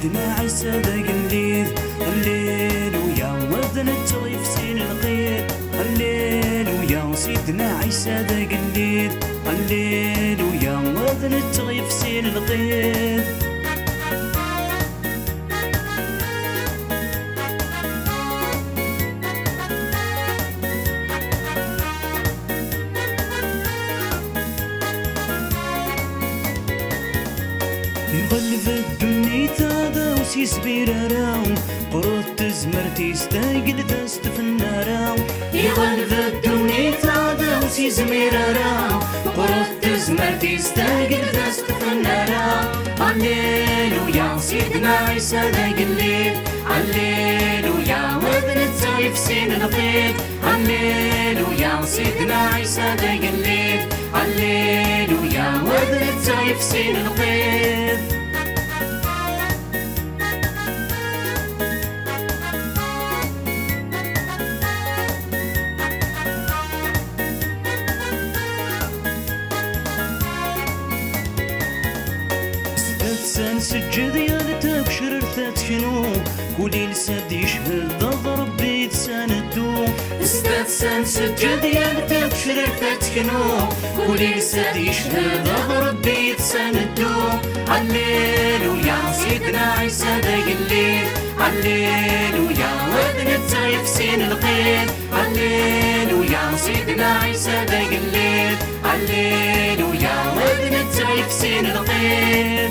سيدنا عيسى ذاك الليل. هللويا وذن التغيف سين القيد. هللويا سيدنا عيسى ذاك الليل. هللويا وذن التغيف سين القيد. يغلب الدنيا هذا وسيس بيراراو قرط تزمرتي ستاقل دست في الناراو. يغلب الدنيا هذا وسيس بيراراو قرط تزمرتي ستاقل دست في الناراو. هللويا سيدنا عيسى ذاك الليل. هللويا وابن التغيف سين القيد. هللويا سيدنا عيسى ذاك الليل. هللويا وابن التغيف سين القيد. سجد يا لتبشر ارثات شنو كولي لساد يشهد ضرب بيت ساندو. استاذ سجد يا لتبشر ارثات شنو كولي لساد يشهد ضرب بيت ساندو. هللويا سيدنا عيسى ذاك الليل. هللويا وابن التغيف سين القيد. هللويا سيدنا عيسى ذاك الليل. هللويا وابن التغيف سين القيد.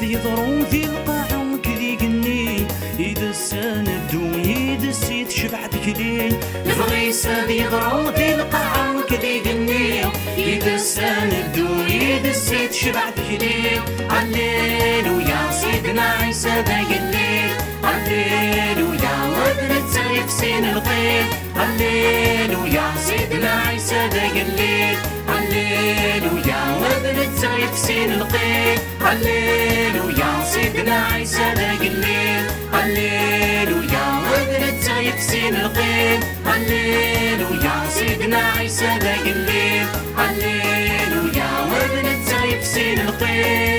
يضرون في القاع ومكلي قني يدس ندو يدس يتشبعت كلي. الفغيسة يضرون في القاع ومكلي قني يدس ندو يدس يتشبعت كلي. هللويا سيدنا عيسى ذاك الليل. هللويا وابن التغيف سين القيد. هللويا سيدنا عيسى ذاك الليل. هللويا وابن التغيف سين القيد. هللويا سيدنا عيسى ذاك الليل. هللويا وابن التغيف سين القيد. هللويا سيدنا عيسى ذاك الليل. هللويا وابن التغيف سين القيد.